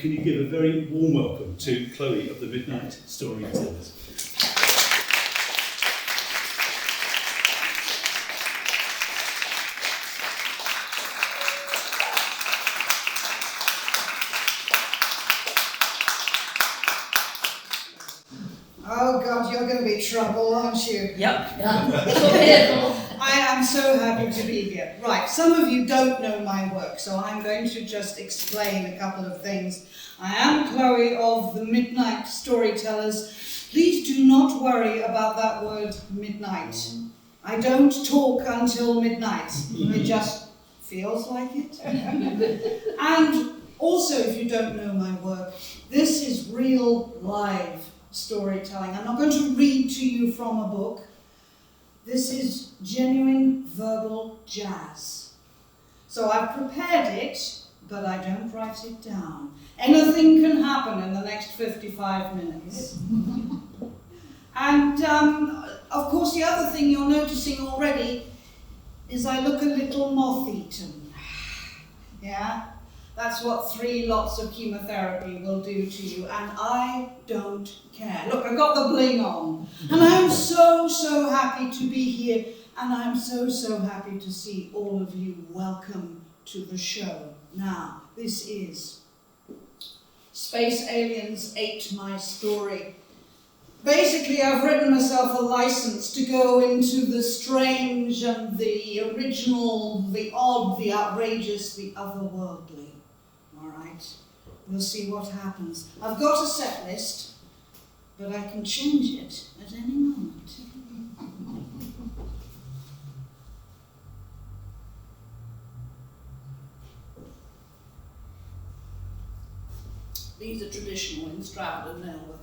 can you give a very warm welcome to Chloe of the Midnight Storytellers? Oh God, you're going to be trouble, aren't you? Yep. Yeah. I am so happy to be here. Right, some of you don't know my work, so I'm going to just explain a couple of things. I am Chloe of the Midnight Storytellers. Please do not worry about that word midnight. I don't talk until midnight. It just feels like it. And also, if you don't know my work, this is real live storytelling. I'm not going to read to you from a book. This is genuine verbal jazz. So I've prepared it, but I don't write it down. Anything can happen in the next 55 minutes. And of course the other thing you're noticing already is I look a little moth-eaten. Yeah? That's what 3 lots of chemotherapy will do to you, and I don't care. Look, I've got the bling on, and I'm so happy to be here, and I'm so happy to see all of you. Welcome to the show. Now, this is Space Aliens Ate My Story. Basically, I've written myself a license to go into the strange and the original, the odd, the outrageous, the otherworldly. Alright, we'll see what happens. I've got a set list, but I can change it at any moment. These are traditional in Stratford and Nailsworth.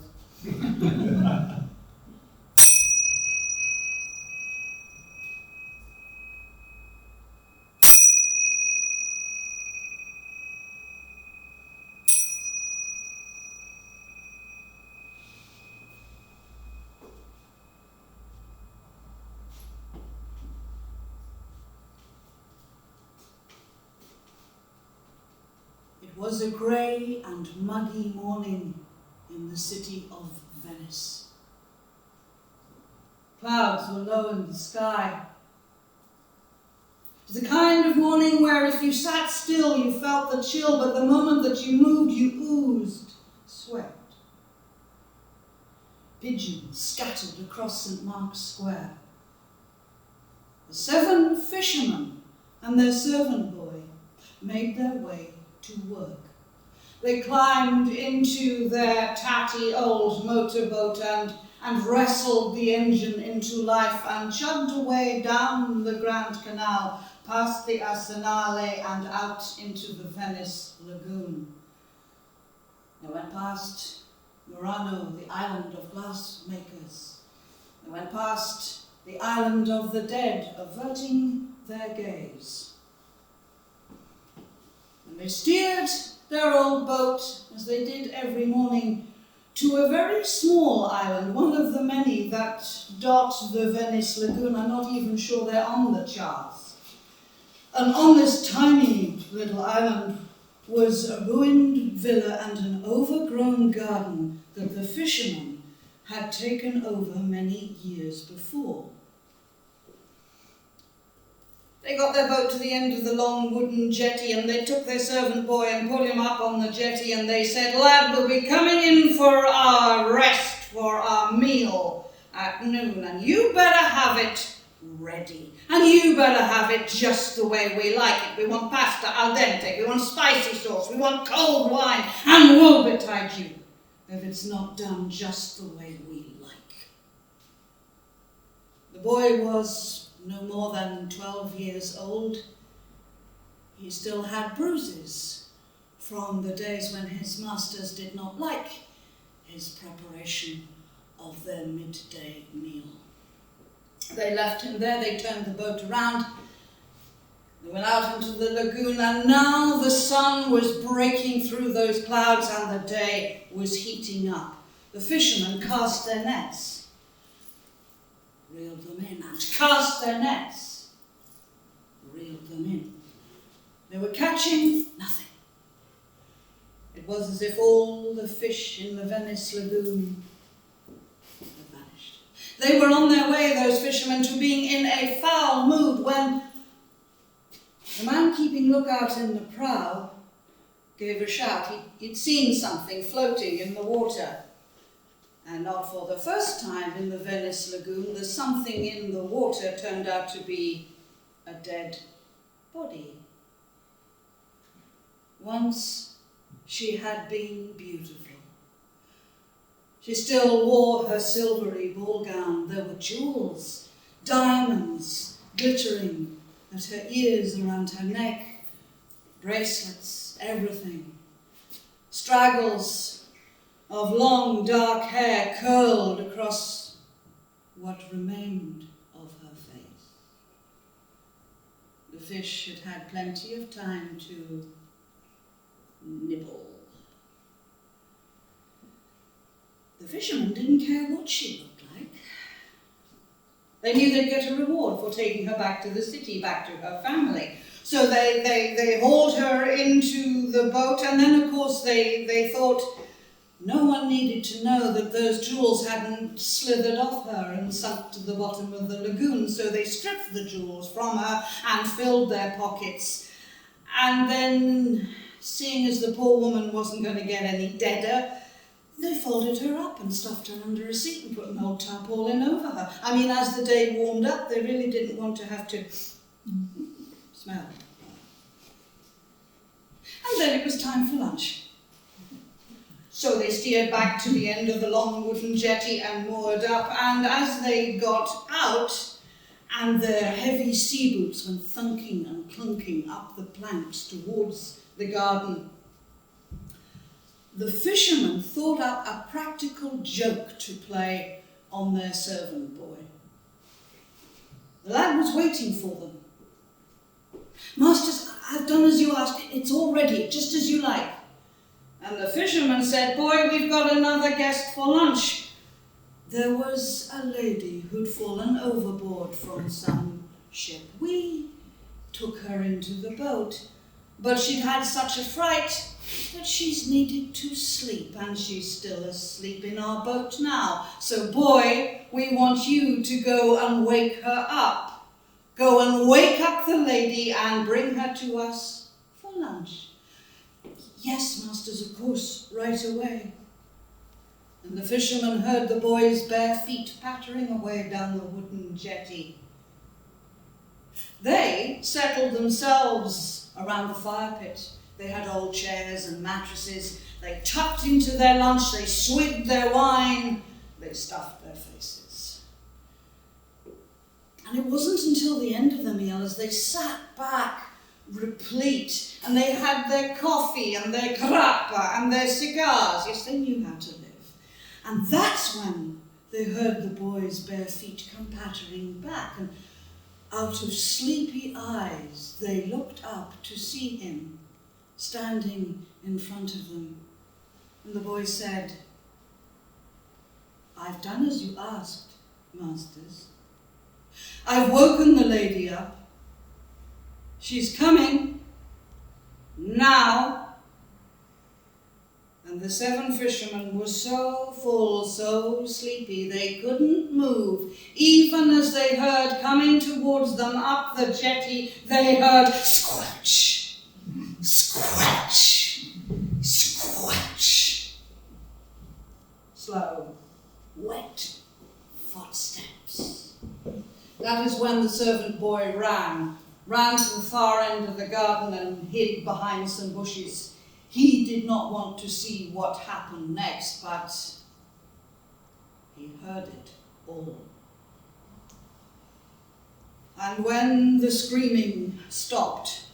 It was a grey and muggy morning in the city of Venice. Clouds were low in the sky. It was the kind of morning where if you sat still you felt the chill, but the moment that you moved you oozed sweat. Pigeons scattered across St. Mark's Square. The 7 fishermen and their servant boy made their way to work. They climbed into their tatty old motorboat and wrestled the engine into life and chugged away down the Grand Canal, past the Arsenale and out into the Venice Lagoon. They went past Murano, the island of glassmakers. They went past the island of the dead, averting their gaze. And they steered their old boat, as they did every morning, to a very small island, one of the many that dot the Venice Lagoon. I'm not even sure they're on the charts. And on this tiny little island was a ruined villa and an overgrown garden that the fishermen had taken over many years before. They got their boat to the end of the long wooden jetty and they took their servant boy and put him up on the jetty and they said, "Lad, we'll be coming in for our rest, for our meal at noon, and you better have it ready. And you better have it just the way we like it. We want pasta al dente, we want spicy sauce, we want cold wine, and woe betide you if it's not done just the way we like." The boy was no more than 12 years old. He still had bruises from the days when his masters did not like his preparation of their midday meal. They left him there, they turned the boat around, they went out into the lagoon, and now the sun was breaking through those clouds and the day was heating up. The fishermen cast their nets, reeled them in, and cast their nets, reeled them in. They were catching nothing. It was as if all the fish in the Venice Lagoon had vanished. They were on their way, those fishermen, to being in a foul mood when the man keeping lookout in the prow gave a shout. He'd seen something floating in the water. And not for the first time in the Venice Lagoon, the something in the water turned out to be a dead body. Once she had been beautiful. She still wore her silvery ball gown. There were jewels, diamonds glittering at her ears, around her neck, bracelets, everything. Straggles of long dark hair curled across what remained of her face. The fish had had plenty of time to nibble. The fishermen didn't care what she looked like. They knew they'd get a reward for taking her back to the city, back to her family. So they hauled her into the boat, and then of course they thought no one needed to know that those jewels hadn't slithered off her and sunk to the bottom of the lagoon, so they stripped the jewels from her and filled their pockets. And then, seeing as the poor woman wasn't going to get any deader, they folded her up and stuffed her under a seat and put an old tarpaulin over her. I mean, as the day warmed up, they really didn't want to have to smell. And then it was time for lunch. So they steered back to the end of the long wooden jetty and moored up, and as they got out, and their heavy sea boots went thunking and clunking up the planks towards the garden, the fishermen thought up a practical joke to play on their servant boy. The lad was waiting for them. "Masters, I've done as you asked. It's all ready, just as you like." And the fisherman said, "Boy, we've got another guest for lunch." There was a lady who'd fallen overboard from some ship. We took her into the boat, but she'd had such a fright that she's needed to sleep, and she's still asleep in our boat now. So, boy, we want you to go and wake her up. Go and wake up the lady and bring her to us for lunch. "Yes, masters, of course, right away." And the fisherman heard the boy's bare feet pattering away down the wooden jetty. They settled themselves around the fire pit. They had old chairs and mattresses. They tucked into their lunch. They swigged their wine. They stuffed their faces. And it wasn't until the end of the meal, as they sat back replete, and they had their coffee and their grappa and their cigars. Yes, they knew how to live. And that's when they heard the boy's bare feet come pattering back, and out of sleepy eyes they looked up to see him standing in front of them. And the boy said, "I've done as you asked, masters. I've woken the lady up. She's coming now." And the 7 fishermen were so full, so sleepy, they couldn't move. Even as they heard coming towards them up the jetty, they heard squelch, squelch, squelch. Slow, wet footsteps. That is when the servant boy ran to the far end of the garden and hid behind some bushes. He did not want to see what happened next, but he heard it all. And when the screaming stopped,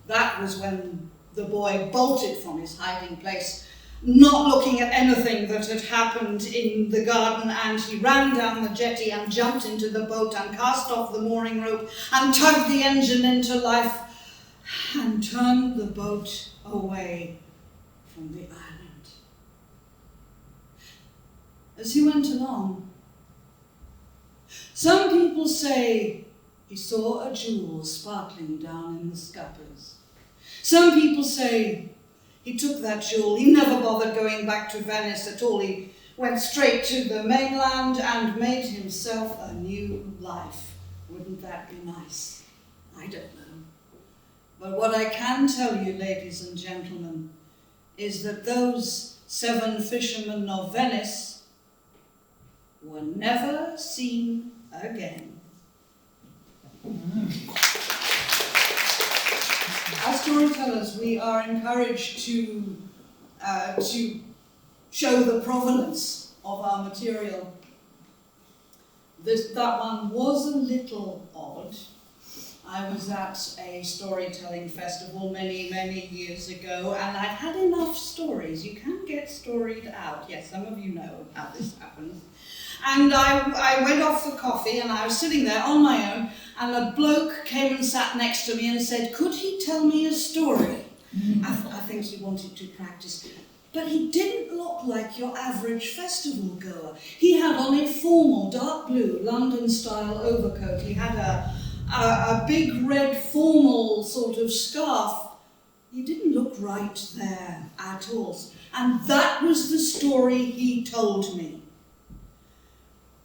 that was when the boy bolted from his hiding place, not looking at anything that had happened in the garden, and he ran down the jetty and jumped into the boat and cast off the mooring rope and tugged the engine into life and turned the boat away from the island. As he went along, some people say he saw a jewel sparkling down in the scuppers. Some people say He took that jewel. He never bothered going back to Venice at all. He went straight to the mainland and made himself a new life. Wouldn't that be nice? I don't know. But what I can tell you, ladies and gentlemen, is that those 7 fishermen of Venice were never seen again. As storytellers, we are encouraged to show the provenance of our material. That one was a little odd. I was at a storytelling festival many, many years ago, and I'd had enough stories. You can get storied out. Yes, some of you know how this happens. And I went off for coffee, and I was sitting there on my own, and a bloke came and sat next to me and said, could he tell me a story? I think he wanted to practice. But he didn't look like your average festival goer. He had on a formal, dark blue, London-style overcoat. He had a big red formal sort of scarf. He didn't look right there at all. And that was the story he told me.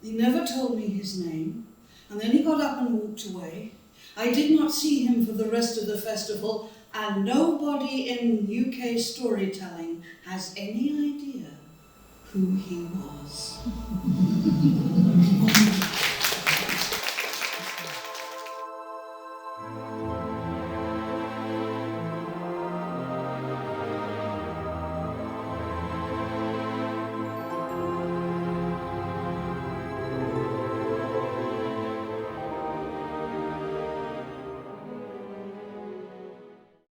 He never told me his name, and then he got up and walked away. I did not see him for the rest of the festival, and nobody in UK storytelling has any idea who he was.